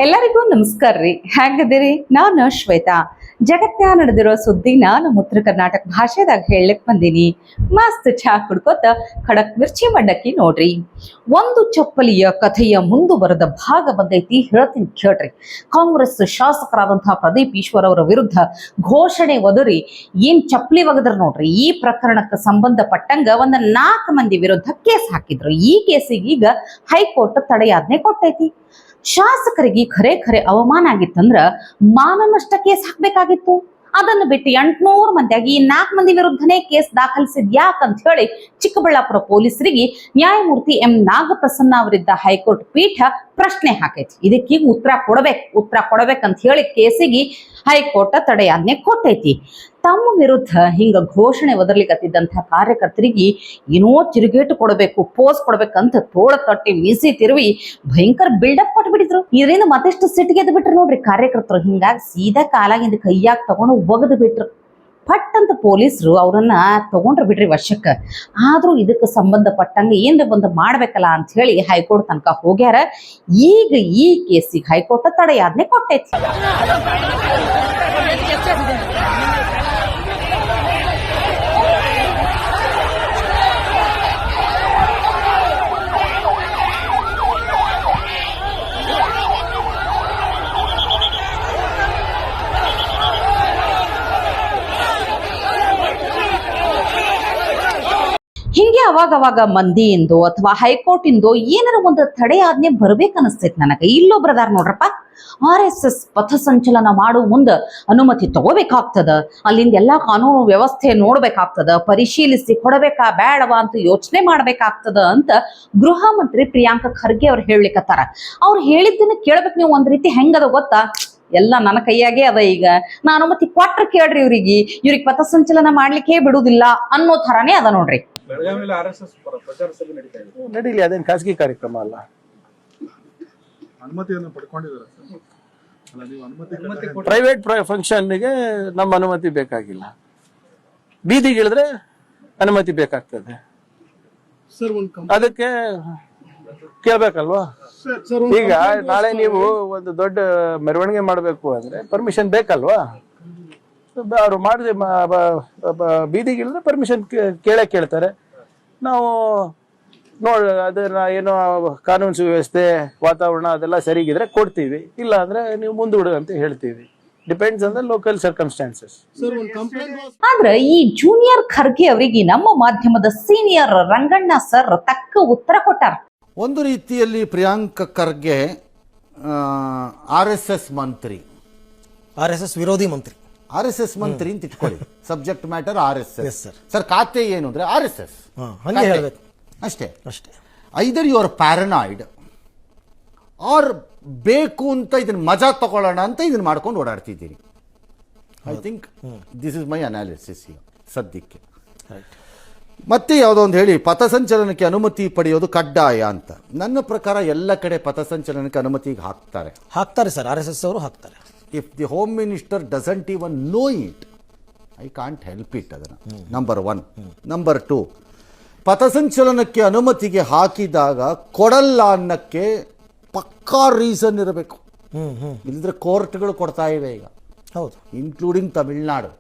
ಎಲ್ಲರಿಗೂ ನಮಸ್ಕಾರ ರೀ. ಹೇಗಿದ್ದೀರಿ? ನಾನು ಶ್ವೇತಾ. ಜಗತ್ತ್ಯಾ ನಡೆದಿರೋ ಸುದ್ದಿ ನಾನು ಉತ್ತರ ಕರ್ನಾಟಕ ಭಾಷೆದಾಗ ಹೇಳಕ್ ಬಂದೀನಿ. ಮಸ್ತ್ ಚಹಾ ಕುಡ್ಕೋತ ಖಡಕ್ ಮಿರ್ಚಿ ಮಂಡಕ್ಕಿ ನೋಡ್ರಿ. ಒಂದು ಚಪ್ಪಲಿಯ ಕಥೆಯ ಮುಂದುವರೆದ ಭಾಗ ಬಂದೈತಿ, ಹೇಳ್ತೀನಿ ಕೇಳ್ರಿ. ಕಾಂಗ್ರೆಸ್ ಶಾಸಕರಾದಂತಹ ಪ್ರದೀಪ್ ಈಶ್ವರ್ ಅವರ ವಿರುದ್ಧ ಘೋಷಣೆ ಒದರಿ ಏನ್ ಚಪ್ಪಲಿ ಒಗದ್ರ ನೋಡ್ರಿ. ಈ ಪ್ರಕರಣಕ್ಕೆ ಸಂಬಂಧಪಟ್ಟಂಗ ಒಂದು 4 ಮಂದಿ ವಿರುದ್ಧ ಕೇಸ್ ಹಾಕಿದ್ರು. ಈ ಕೇಸಿಗೆ ಈಗ ಹೈಕೋರ್ಟ್ ತಡೆಯಾಜ್ಞೆ ಕೊಟ್ಟೈತಿ. ಶಾಸಕರಿಗೆ ಖರೆ ಅವಮಾನ ಆಗಿತ್ತಂದ್ರ ಮಾನನಷ್ಟ ಕೇಸ್ ಹಾಕ್ಬೇಕಾಗಿತ್ತು. ಅದನ್ನು ಬಿಟ್ಟು 800 ಮಂದಿಯಾಗಿ 4 ಮಂದಿ ವಿರುದ್ಧನೇ ಕೇಸ್ ದಾಖಲಿಸಿದ್ ಯಾಕಂತ ಹೇಳಿ ಚಿಕ್ಕಬಳ್ಳಾಪುರ ಪೊಲೀಸರಿಗೆ ನ್ಯಾಯಮೂರ್ತಿ ಎಂ ನಾಗಪ್ರಸನ್ನ ಅವರಿದ್ದ ಹೈಕೋರ್ಟ್ ಪೀಠ ಪ್ರಶ್ನೆ ಹಾಕೈತಿ. ಇದಕ್ಕೀಗ ಉತ್ತರ ಕೊಡಬೇಕಂತ ಹೇಳಿ ಕೇಸಿಗೆ ಹೈಕೋರ್ಟ್ ತಡೆಯಾಜ್ಞೆ ಕೊಟ್ಟೈತಿ. ತಮ್ಮ ವಿರುದ್ಧ ಹಿಂಗ ಘೋಷಣೆ ಒದರ್ಲಿಕ್ಕತ್ತಿದ್ದಂತಹ ಕಾರ್ಯಕರ್ತರಿಗೆ ಏನೋ ತಿರುಗೇಟು ಕೊಡಬೇಕು, ಪೋಸ್ ಕೊಡ್ಬೇಕಂತ ತೋಳ ತಟ್ಟಿ ಮೀಸಿ ತಿರುವಿ ಭಯಂಕರ ಬಿಲ್ಡಪ್ ಕೊಟ್ಬಿಟ್ಟಿದ್ರು. ಇದರಿಂದ ಮತ್ತೆಷ್ಟು ಸಿಟ್ಟಿಗೆದ್ದು ಬಿಟ್ರು ನೋಡ್ರಿ ಕಾರ್ಯಕರ್ತರು. ಹಿಂಗಾಗಿ ಸೀದಾ ಕಾಲಾಗಿಂದ ಕೈಯಾಗ ತಗೊಂಡು ಒಗದು ಬಿಟ್ರು. ಪಟ್ ಅಂತ ಪೊಲೀಸರು ಅವ್ರನ್ನ ತಗೊಂಡ್ರು ಬಿಡ್ರಿ ವಶಕ್ಕೆ. ಆದ್ರೂ ಇದಕ್ಕೆ ಸಂಬಂಧಪಟ್ಟಂಗ ಏನ್ರ ಬಂದು ಮಾಡ್ಬೇಕಲ್ಲ ಅಂತ ಹೇಳಿ ಹೈಕೋರ್ಟ್ ತನಕ ಹೋಗ್ಯಾರ. ಈಗ ಈ ಕೇಸಿಗೆ ಹೈಕೋರ್ಟ್ ತಡೆಯಾಜ್ಞೆ ಕೊಟ್ಟೈತಿ. ಹಿಂಗೆ ಅವಾಗ ಮಂದಿಯಿಂದೋ ಅಥವಾ ಹೈಕೋರ್ಟ್ ಇಂದೋ ಏನಾರ ಒಂದು ತಡೆಯಾಜ್ಞೆ ಬರ್ಬೇಕನ್ನಿಸ್ತೈತಿ ನನಗೆ. ಇಲ್ಲೊಬ್ರದಾರ ನೋಡ್ರಪ್ಪ, RSS ಪಥಸಂಚಲನ ಮಾಡುವ ಮುಂದ ಅನುಮತಿ ತಗೋಬೇಕಾಗ್ತದ, ಅಲ್ಲಿಂದ ಎಲ್ಲಾ ಕಾನೂನು ವ್ಯವಸ್ಥೆ ನೋಡ್ಬೇಕಾಗ್ತದ, ಪರಿಶೀಲಿಸಿ ಕೊಡಬೇಕಾ ಬೇಡವಾ ಅಂತ ಯೋಚನೆ ಮಾಡ್ಬೇಕಾಗ್ತದ ಅಂತ ಗೃಹ ಮಂತ್ರಿ ಪ್ರಿಯಾಂಕ ಖರ್ಗೆ ಅವ್ರು ಹೇಳ್ಲಿಕ್ಕತ್ತಾರ. ಅವ್ರು ಹೇಳಿದ್ದನ್ನ ಕೇಳ್ಬೇಕು ನೀವು. ಒಂದ್ ರೀತಿ ಹೆಂಗದ ಗೊತ್ತಾ, ಎಲ್ಲ ನನ್ನ ಕೈಯಾಗೆ ಅದ. ಈಗ ನಾನು ಅನುಮತಿ ಕೊಟ್ರ ಕೇಳ್ರಿ, ಇವ್ರಿಗೆ ಪಥಸಂಚಲನ ಮಾಡ್ಲಿಕ್ಕೆ ಬಿಡುದಿಲ್ಲ ಅನ್ನೋ ಥರಾನೇ ಅದ ನೋಡ್ರಿ. ನಡೀಲಿ, ಅದೇನು ಖಾಸಗಿ ಕಾರ್ಯಕ್ರಮ ಅಲ್ಲ. ಅನುಮತಿಯನ್ನು ಪಡ್ಕೊಂಡಿದ್ದಾರೆ. ಪ್ರೈವೇಟ್ ಫಂಕ್ಷನ್ಗೆ ನಮ್ಮ ಅನುಮತಿ ಬೇಕಾಗಿಲ್ಲ. ಬೀದಿಗಿಳಿದ್ರೆ ಅನುಮತಿ ಬೇಕಾಗ್ತದೆ. ಅದಕ್ಕೆ ಕೇಳ್ಬೇಕಲ್ವಾ? ಈಗ ನಾಳೆ ನೀವು ಒಂದು ದೊಡ್ಡ ಮೆರವಣಿಗೆ ಮಾಡ್ಬೇಕು ಅಂದ್ರೆ ಪರ್ಮಿಷನ್ ಬೇಕಲ್ವಾ? ಅವ್ರು ಮಾಡಿದೆ ಬೀದಿಗಿಳಿದ್ರೆ ಪರ್ಮಿಷನ್ ಕೇಳ್ತಾರೆ. ನಾವು ಅದನ್ನ ಏನೋ ಕಾನೂನು ಸುವ್ಯವಸ್ಥೆ ವಾತಾವರಣ ಅದೆಲ್ಲ ಸರಿಗಿದ್ರೆ ಕೊಡ್ತೀವಿ, ಇಲ್ಲ ಅಂದ್ರೆ ನೀವು ಮುಂದೂಡು ಅಂತ ಹೇಳ್ತೀವಿ. Depends on the local circumstances. ಆದ್ರೆ ಈ ಜೂನಿಯರ್ ಖರ್ಗೆ ಅವರಿಗೆ ನಮ್ಮ ಮಾಧ್ಯಮದ ಸೀನಿಯರ್ ರಂಗಣ್ಣ ಸರ್ ತಕ್ಕ ಉತ್ತರ ಕೊಟ್ಟಾರ. ಒಂದು ರೀತಿಯಲ್ಲಿ ಪ್ರಿಯಾಂಕ ಖರ್ಗೆ RSS ಮಂತ್ರಿ, RSS ವಿರೋಧಿ ಮಂತ್ರಿ, RSS ಮಂತ್ರಿ ಅಂತ ಇಟ್ಕೊಳ್ಳಿ. Subject matter RSS sir. Sir ಖಾತೆ ಏನು ಅಂದ್ರೆ RSS ಹಂಗೆ ಹೇಳ್ಬೇಕು ಅಷ್ಟೇ. ಅಷ್ಟೇ. Either you are paranoid or ಬೇಕು ಅಂತ ಇದನ್ನ ಮಜಾ ತಗೊಳ್ಳೋಣ ಅಂತ ಇದನ್ನ ಮಾಡ್ಕೊಂಡು ಓಡಾಡ್ತಿದ್ದೀರಿ. I think this is my analysis ಸದ್ಯಕ್ಕೆ. ಮತ್ತೆ ಯಾವುದೋ ಒಂದು ಹೇಳಿ ಪಥಸಂಚಲನಕ್ಕೆ ಅನುಮತಿ ಪಡೆಯೋದು ಕಡ್ಡಾಯ ಅಂತ. ನನ್ನ ಪ್ರಕಾರ ಎಲ್ಲ ಕಡೆ ಪಥಸಂಚಲನಕ್ಕೆ ಅನುಮತಿಗೆ ಹಾಕ್ತಾರೆ ಸರ್. RSS ಅವರು ಹಾಕ್ತಾರೆ. If the home minister doesn't even know it, I can't help it. ಅದನ್ನು ನಂಬರ್ 1. ನಂಬರ್ 2, ಪಥಸಂಚಲನಕ್ಕೆ ಅನುಮತಿಗೆ ಹಾಕಿದಾಗ ಕೊಡಲ್ಲ ಅನ್ನಕ್ಕೆ ಪಕ್ಕಾ ರೀಸನ್ ಇರಬೇಕು. ಇಲ್ಲದ್ರೆ ಕೋರ್ಟ್ಗಳು ಕೊಡ್ತಾ ಇವೆ ಈಗ. ಹೌದು, ಇನ್ಕ್ಲೂಡಿಂಗ್ ತಮಿಳ್ನಾಡು.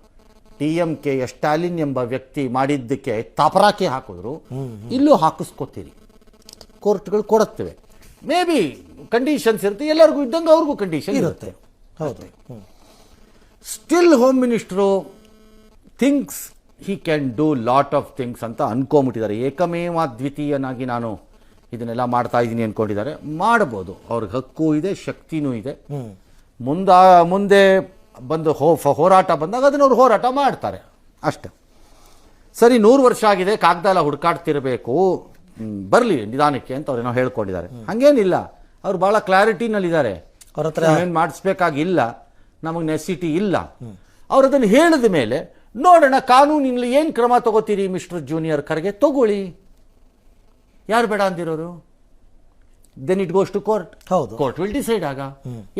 TMK ಸ್ಟಾಲಿನ್ ಎಂಬ ವ್ಯಕ್ತಿ ಮಾಡಿದ್ದಕ್ಕೆ ತಪರಾಕಿ ಹಾಕಿದ್ರು, ಇಲ್ಲೂ ಹಾಕಿಸ್ಕೊತೀರಿ. ಕೋರ್ಟ್ಗಳು ಕೊಡುತ್ತವೆ. ಮೇ ಬಿ ಕಂಡೀಷನ್ಸ್ ಇರುತ್ತೆ, ಎಲ್ಲರಿಗೂ ಇದ್ದಂಗೆ ಅವ್ರಿಗೂ ಕಂಡೀಷನ್ ಇರುತ್ತೆ. ಹೌದು. Still home minister thinks he can do lot of things ಅಂತ ಅನ್ಕೊಂಬಿಟ್ಟಿದ್ದಾರೆ. ಏಕಮೇವ ದ್ವಿತೀಯನಾಗಿ ನಾನು ಇದನ್ನೆಲ್ಲ ಮಾಡ್ತಾ ಇದ್ದೀನಿ ಅನ್ಕೊಂಡಿದ್ದಾರೆ. ಮಾಡ್ಬೋದು, ಅವ್ರಿಗೆ ಹಕ್ಕು ಇದೆ, ಶಕ್ತಿನೂ ಇದೆ. ಮುಂದೆ ಬಂದು ಹೋರಾಟ ಬಂದಾಗ ಅದನ್ನ ಅವ್ರು ಹೋರಾಟ ಮಾಡ್ತಾರೆ ಅಷ್ಟೆ. ಸರಿ, 100 ವರ್ಷ ಆಗಿದೆ, ಕಾಗದ ಎಲ್ಲ ಹುಡುಕಾಡ್ತಿರ್ಬೇಕು, ಬರಲಿ ನಿಧಾನಕ್ಕೆ ಅಂತ ಅವ್ರೇನೋ ಹೇಳ್ಕೊಂಡಿದ್ದಾರೆ. ಹಂಗೇನಿಲ್ಲ, ಅವ್ರು ಭಾಳ ಕ್ಲಾರಿಟಿನಲ್ಲಿದ್ದಾರೆ. ಅವ್ರ ಹತ್ರ ಏನು ಮಾಡಿಸ್ಬೇಕಾಗಿಲ್ಲ, ನಮಗೆ ನೆಸಿಟಿ ಇಲ್ಲ. ಅವ್ರು ಅದನ್ನು ಹೇಳಿದ ಮೇಲೆ ನೋಡೋಣ ಕಾನೂನಿನಲ್ಲಿ ಏನು ಕ್ರಮ ತಗೋತೀರಿ ಮಿಸ್ಟರ್ ಜೂನಿಯರ್ ಖರ್ಗೆ, ತಗೊಳ್ಳಿ. ಯಾರು ಬೇಡ ಅಂದಿರೋರು? Then it goes to court. ಹೌದು, ಕೋರ್ಟ್ ವಿಲ್ ಡಿಸೈಡ್. ಆಗ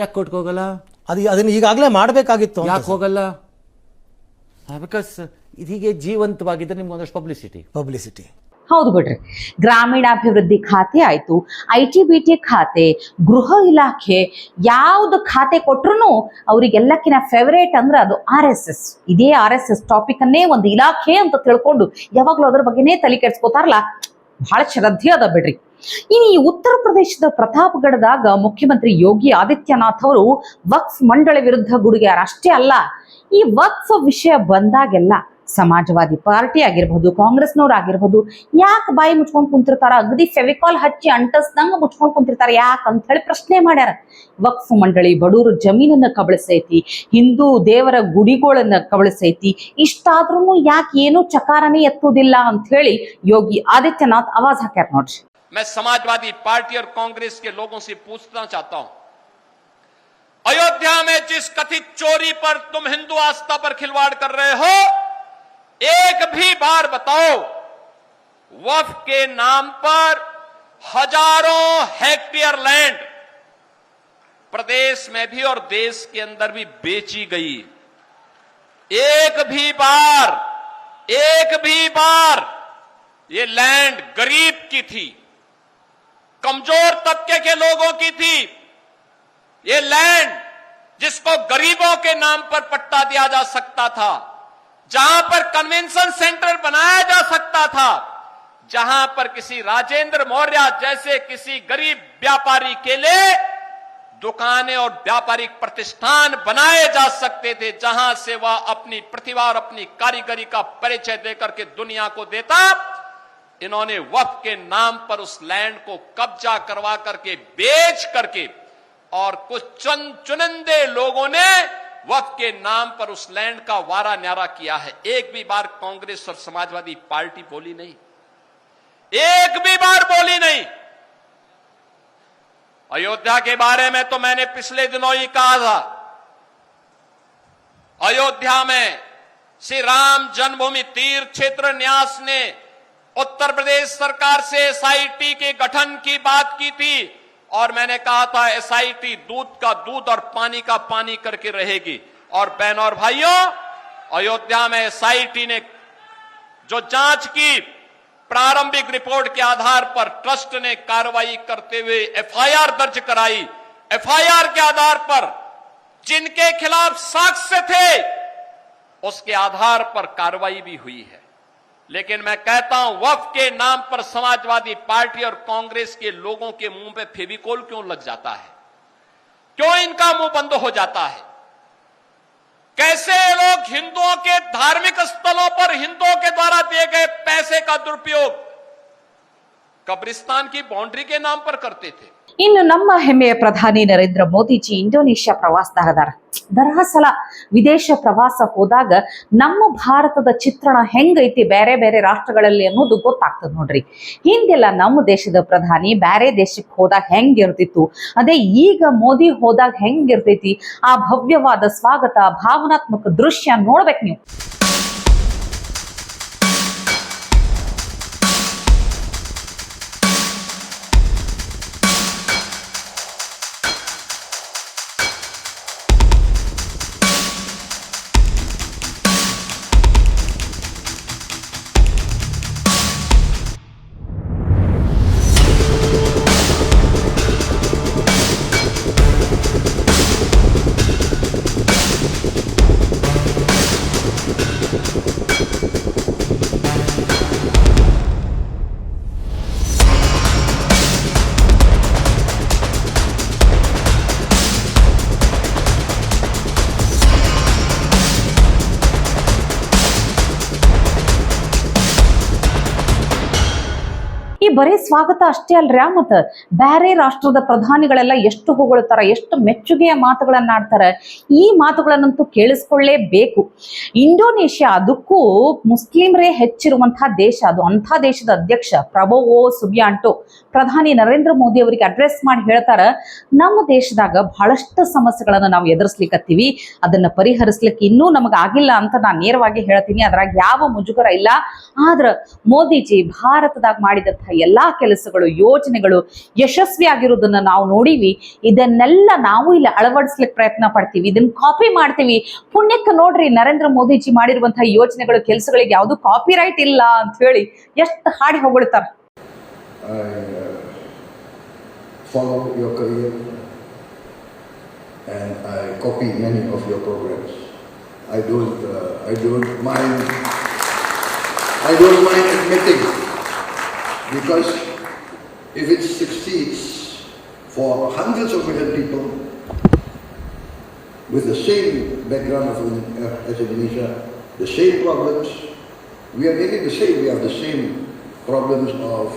ಯಾಕೆ ಕೋರ್ಟ್ಗೆ ಹೋಗಲ್ಲ? ಅದನ್ನ ಈಗಾಗಲೇ ಮಾಡಬೇಕಾಗಿತ್ತು. ಯಾಕೆ ಹೋಗಲ್ಲ? ಬಿಕಾಸ್ ಇದೀಗೆ ಜೀವಂತವಾಗಿದ್ದರೆ ನಿಮ್ಗೆ ಒಂದಷ್ಟು ಪಬ್ಲಿಸಿಟಿ. ಹೌದು ಬಿಡ್ರಿ, ಗ್ರಾಮೀಣಾಭಿವೃದ್ಧಿ ಖಾತೆ ಆಯ್ತು, IT BT ಖಾತೆ, ಗೃಹ ಇಲಾಖೆ, ಯಾವ್ದು ಖಾತೆ ಕೊಟ್ರು ಅವ್ರಿಗೆಲ್ಲಕ್ಕಿನ ಫೇವರೇಟ್ ಅಂದ್ರೆ ಅದು RSS. ಇದೇ RSS ಟಾಪಿಕ್ ಅನ್ನೇ ಒಂದು ಇಲಾಖೆ ಅಂತ ತಿಳ್ಕೊಂಡು ಯಾವಾಗ್ಲೂ ಅದ್ರ ಬಗ್ಗೆನೇ ತಲೆ ಕೆಡ್ಸ್ಕೊತಾರಲ್ಲ, ಬಹಳ ಶ್ರದ್ಧೆ ಅದ ಬಿಡ್ರಿ. ಇನ್ನು ಈ ಉತ್ತರ ಪ್ರದೇಶದ ಪ್ರತಾಪ್ಗಢದಾಗ ಮುಖ್ಯಮಂತ್ರಿ ಯೋಗಿ ಆದಿತ್ಯನಾಥ್ ಅವರು ವಕ್ಫ್ ಮಂಡಳಿ ವಿರುದ್ಧ ಗುಡುಗ್ಯಾರ. ಅಷ್ಟೇ ಅಲ್ಲ, ಈ ವಕ್ಫ್ ವಿಷಯ ಬಂದಾಗೆಲ್ಲ ಸಮಾಜವಾದಿ ಪಾರ್ಟಿ ಆಗಿರ್ಬೋದು, ಕಾಂಗ್ರೆಸ್ನವ್ರು ಆಗಿರ್ಬೋದು, ಯಾಕೆ ಬಾಯಿ ಮುಚ್ಕೊಂಡು ಕುಂತಿರ್ತಾರ, ಅಗದಿ ಫೆವಿಕಾಲ್ ಹಚ್ಚಿ ಅಂಟಸ್ದಂಗ ಮುಚ್ಕೊಂಡು ಕುಂತಿರ್ತಾರ ಯಾಕಂತ ಹೇಳಿ ಪ್ರಶ್ನೆ ಮಾಡ್ಯಾರ. ವಕ್ಫ್ ಮಂಡಳಿ ಬಡೂರು ಜಮೀನನ್ನ ಕಬಳಿಸೈತಿ, ಹಿಂದೂ ದೇವರ ಗುಡಿಗಳನ್ನ ಕಬಳಿಸೈತಿ, ಇಷ್ಟಾದ್ರೂ ಯಾಕೆ ಏನೂ ಚಕಾರನೇ ಎತ್ತುವುದಿಲ್ಲ ಅಂತ ಹೇಳಿ ಯೋಗಿ ಆದಿತ್ಯನಾಥ್ ಆವಾಜ್ ಹಾಕ್ಯಾರ ನೋಡ್ರಿ. मैं समाजवादी पार्टी और कांग्रेस के लोगों से पूछना चाहता हूं, अयोध्या में जिस कथित चोरी पर तुम हिंदू आस्था पर खिलवाड़ कर रहे हो, एक भी बार बताओ वक्फ के नाम पर हजारों हेक्टेयर लैंड प्रदेश में भी और देश के अंदर भी बेची गई? एक भी बार ये लैंड गरीब की थी, कमजोर तबके के लोगों की थी। ये लैंड जिसको गरीबों के नाम पर पट्टा दिया जा सकता था, जहां पर कन्वेंशन सेंटर बनाया जा सकता था, जहां पर किसी राजेंद्र मौर्य जैसे किसी गरीब व्यापारी के लिए दुकानें और व्यापारिक प्रतिष्ठान बनाए जा सकते थे, जहां से वह अपनी प्रतिभा और अपनी कारीगरी का परिचय देकर के दुनिया को देता, इन्होंने वक्फ के नाम पर उस लैंड को कब्जा करवा करके बेच करके और कुछ चंद चुनिंदे लोगों ने वक्फ के नाम पर उस लैंड का वारा न्यारा किया है। एक भी बार कांग्रेस और समाजवादी पार्टी बोली नहीं, एक भी बार बोली नहीं। अयोध्या के बारे में तो मैंने पिछले दिनों ही कहा था, अयोध्या में श्री राम जन्मभूमि तीर्थ क्षेत्र न्यास ने उत्तर प्रदेश सरकार से SIT के गठन की बात की थी और मैंने कहा था SIT दूध का दूध और पानी का पानी करके रहेगी। और बहनों और भाइयों, अयोध्या में SIT ने जो जांच की, प्रारंभिक रिपोर्ट के आधार पर ट्रस्ट ने कार्रवाई करते हुए FIR दर्ज कराई। FIR के आधार पर जिनके खिलाफ साक्ष्य थे उसके आधार पर कार्रवाई भी हुई है। लेकिन मैं कहता हूं, वक्फ के नाम पर समाजवादी पार्टी और कांग्रेस के लोगों के मुंह पे फेविकोल क्यों लग जाता है? क्यों इनका मुंह बंद हो जाता है? कैसे लोग हिंदुओं के धार्मिक स्थलों पर हिंदुओं के द्वारा दिए गए पैसे का दुरुपयोग कब्रिस्तान की बाउंड्री के नाम पर करते थे? ಇನ್ನು ನಮ್ಮ ಹೆಮ್ಮೆಯ ಪ್ರಧಾನಿ ನರೇಂದ್ರ ಮೋದಿಜಿ ಇಂಡೋನೇಷ್ಯಾ ಪ್ರವಾಸದಾಗ ಅದಾರ. ದರಸಲ ವಿದೇಶ ಪ್ರವಾಸ ಹೋದಾಗ ನಮ್ಮ ಭಾರತದ ಚಿತ್ರಣ ಹೆಂಗೈತಿ ಬೇರೆ ಬೇರೆ ರಾಷ್ಟ್ರಗಳಲ್ಲಿ ಅನ್ನೋದು ಗೊತ್ತಾಗ್ತದೆ ನೋಡ್ರಿ. ಹಿಂದೆಲ್ಲ ನಮ್ಮ ದೇಶದ ಪ್ರಧಾನಿ ಬೇರೆ ದೇಶಕ್ಕೆ ಹೋದಾಗ ಹೆಂಗಿರ್ತಿತ್ತು, ಅದೇ ಈಗ ಮೋದಿ ಹೋದಾಗ ಹೆಂಗಿರ್ತೈತಿ, ಆ ಭವ್ಯವಾದ ಸ್ವಾಗತ, ಭಾವನಾತ್ಮಕ ದೃಶ್ಯ ನೋಡ್ಬೇಕು ನೀವು. ಈ ಬರೀ ಸ್ವಾಗತ ಅಷ್ಟೇ ಅಲ್ರಿ, ಮತ್ತ ಬೇರೆ ರಾಷ್ಟ್ರದ ಪ್ರಧಾನಿಗಳೆಲ್ಲ ಎಷ್ಟು ಹೊಗಳ್ತಾರ, ಎಷ್ಟು ಮೆಚ್ಚುಗೆಯ ಮಾತುಗಳನ್ನ ಆಡ್ತಾರ. ಈ ಮಾತುಗಳನ್ನಂತೂ ಕೇಳಿಸ್ಕೊಳ್ಳೇಬೇಕು. ಇಂಡೋನೇಷ್ಯಾ ಅದಕ್ಕೂ ಮುಸ್ಲಿಮ್ರೇ ಹೆಚ್ಚಿರುವಂತಹ ದೇಶ, ಅದು ಅಂಥ ದೇಶದ ಅಧ್ಯಕ್ಷ ಪ್ರಬೋವೋ ಸುಬಿಯಾಂಟೋ ಪ್ರಧಾನಿ ನರೇಂದ್ರ ಮೋದಿ ಅವರಿಗೆ ಅಡ್ರೆಸ್ ಮಾಡಿ ಹೇಳ್ತಾರ, ನಮ್ಮ ದೇಶದಾಗ ಬಹಳಷ್ಟು ಸಮಸ್ಯೆಗಳನ್ನು ನಾವು ಎದುರಿಸ್ಲಿಕ್ಕತ್ತೀವಿ, ಅದನ್ನ ಪರಿಹರಿಸ್ಲಿಕ್ಕೆ ಇನ್ನೂ ನಮಗೆ ಆಗಿಲ್ಲ ಅಂತ ನಾನು ನೇರವಾಗಿ ಹೇಳ್ತೀನಿ. ಅದ್ರಾಗ ಯಾವ ಮುಜುಗರ ಇಲ್ಲ. ಆದ್ರ ಮೋದಿಜಿ ಭಾರತದಾಗ ಮಾಡಿದಂತಹ ಎಲ್ಲಾ ಕೆಲಸಗಳು ಯೋಜನೆಗಳು ಯಶಸ್ವಿ ಆಗಿರೋದನ್ನ ನಾವು ನೋಡಿವಿ. ಇದನ್ನೆಲ್ಲ ನಾವು ಇಲ್ಲಿ ಅಳವಡಿಸ್ಲಿಕ್ಕೆ ಪ್ರಯತ್ನ ಪಡ್ತೀವಿ, ಇದನ್ನ ಕಾಪಿ ಮಾಡ್ತೀವಿ. ಪುಣ್ಯಕ್ಕೆ ನೋಡ್ರಿ ನರೇಂದ್ರ ಮೋದಿಜಿ ಮಾಡಿರುವಂತಹ ಯೋಜನೆಗಳು ಕೆಲಸಗಳಿಗೆ ಯಾವುದು ಕಾಪಿ ರೈಟ್ ಇಲ್ಲ ಅಂತ ಹೇಳಿ ಎಷ್ಟು ಹಾಡಿ ಹೊಗಳ್ತಾರ. I follow your career and I copy many of your programs. I don't mind admitting, because if it succeeds for hundreds of million people with the same background as Indonesia, the same problems, we are nearly the same. We have the same problems of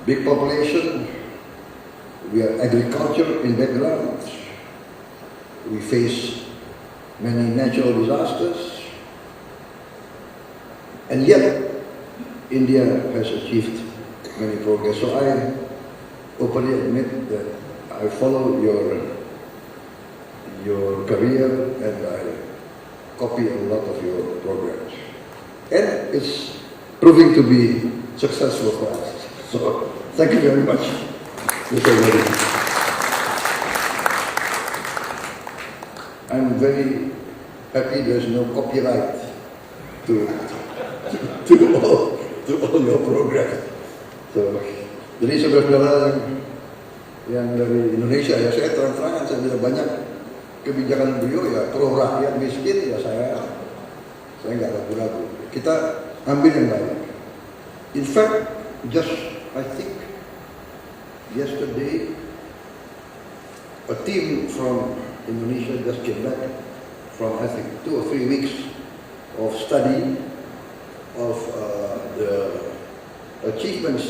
big population. We are agriculture in background. We face many natural disasters, and yet India has achieved many progress. So I openly admit that I follow your career and I copy a lot of your programs, and it's proving to be successful for us. So thank you very much, Mr. Modi. I'm very happy there's no copyright to all your programs. So jadi saudara-saudara yang dari Indonesia, ya saya terang-terangan, saya bilang banyak kebijakan beliau ya pro rakyat miskin, ya saya nggak ragu-ragu. Kita ambil yang baik. In fact, just I think yesterday a team from Indonesia just came back from I think 2 or 3 weeks of study of the achievements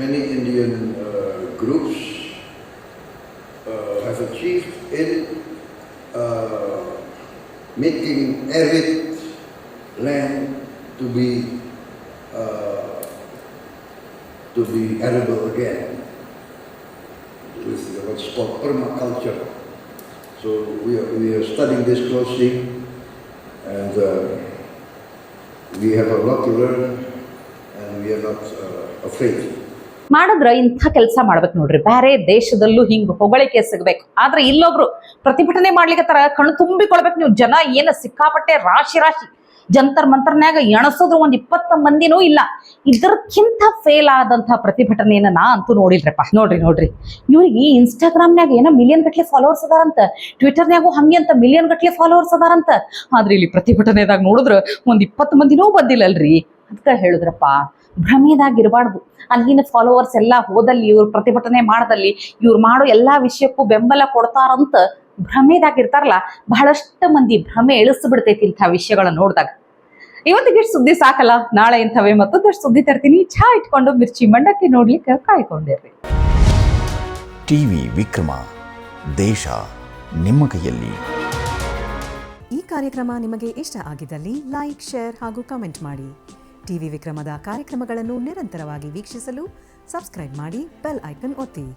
many Indian groups have achieved in making arid land to be arable again with what's called permaculture. So we are studying this closely, and we have a lot to learn, and we are not afraid. ಮಾಡಿದ್ರ ಇಂಥ ಕೆಲಸ ಮಾಡ್ಬೇಕು ನೋಡ್ರಿ. ಬೇರೆ ದೇಶದಲ್ಲೂ ಹಿಂಗ್ ಹೊಗಳಿಕೆ ಸಿಗ್ಬೇಕು, ಆದ್ರೆ ಇಲ್ಲೊಬ್ರು ಪ್ರತಿಭಟನೆ ಮಾಡ್ಲಿಕ್ಕತ್ತಾರ. ಕಣ್ಣು ತುಂಬಿಕೊಳ್ಬೇಕು ನೀವು. ಜನ ಏನ ಸಿಕ್ಕಾಪಟ್ಟೆ ರಾಶಿ ಜಂತರ್ ಮಂತರ್ನ್ಯಾಗ ಎಣಸೋದ್ರ 20 ಮಂದಿನೂ ಇಲ್ಲ. ಇದಕ್ಕಿಂತ ಫೇಲ್ ಆದಂತಹ ಪ್ರತಿಭಟನೆಯನ್ನ ನಾ ಅಂತೂ ನೋಡಿಲ್ರಪ್ಪ. ನೋಡ್ರಿ ಇವ್ರಿಗೆ ಇನ್ಸ್ಟಾಗ್ರಾಮ್ನಾಗ ಏನೋ ಮಿಲಿಯನ್ ಗಟ್ಲೆ ಫಾಲೋವರ್ಸ್ ಅದಾರಂತ, ಟ್ವಿಟರ್ನ್ಯಾಗೂ ಹಂಗೆ ಅಂತ ಮಿಲಿಯನ್ ಗಟ್ಲೆ ಫಾಲೋವರ್ಸ್ ಅದಾರಂತ. ಆದ್ರೆ ಇಲ್ಲಿ ಪ್ರತಿಭಟನೆದಾಗ ನೋಡಿದ್ರ 20 ಮಂದಿನೂ ಬಂದಿಲ್ಲಲ್ರಿ. ಅದಕ್ಕೆ ಹೇಳಿದ್ರಪ್ಪ, ಭ್ರಮೆದಾಗಿರಬಾರ್ದು. ಅಲ್ಲಿನ ಫಾಲೋವರ್ಸ್ ಎಲ್ಲ ಹೋದಲ್ಲಿ, ಇವ್ರು ಪ್ರತಿಭಟನೆ ಮಾಡದಲ್ಲಿ ಇವ್ರು ಮಾಡೋ ಎಲ್ಲಾ ವಿಷಯಕ್ಕೂ ಬೆಂಬಲ ಕೊಡ್ತಾರಂತ ಭ್ರಮೆದಾಗಿರ್ತಾರಲ್ಲ, ಬಹಳಷ್ಟು ಮಂದಿ ಭ್ರಮೆ ಇಳಿಸ್ಬಿಡ್ತೈತಿ ಇಂಥ ವಿಷಯಗಳನ್ನ ನೋಡಿದಾಗ. ಇವತ್ತಿಗೆ ಸುದ್ದಿ ಸಾಕಲ್ಲ, ನಾಳೆ ಇಂಥವೇ ಮತ್ತೊಂದಷ್ಟು ಸುದ್ದಿ ತರ್ತೀನಿ. ಚಹಾ ಇಟ್ಕೊಂಡು ಮಿರ್ಚಿ ಮಂಡಕ್ಕಿ ನೋಡ್ಲಿಕ್ಕೆ ಕಾಯ್ಕೊಂಡಿರ್ರಿ. ಟಿವಿ ವಿಕ್ರಮ, ದೇಶ ನಿಮ್ಮ ಕೈಯಲ್ಲಿ. ಈ ಕಾರ್ಯಕ್ರಮ ನಿಮಗೆ ಇಷ್ಟ ಆಗಿದ್ದಲ್ಲಿ ಲೈಕ್, ಶೇರ್ ಹಾಗೂ ಕಮೆಂಟ್ ಮಾಡಿ. ಟಿವಿ ವಿಕ್ರಮದ ಕಾರ್ಯಕ್ರಮಗಳನ್ನು ನಿರಂತರವಾಗಿ ವೀಕ್ಷಿಸಲು ಸಬ್ಸ್ಕ್ರೈಬ್ ಮಾಡಿ, ಬೆಲ್ ಐಕನ್ ಒತ್ತಿ.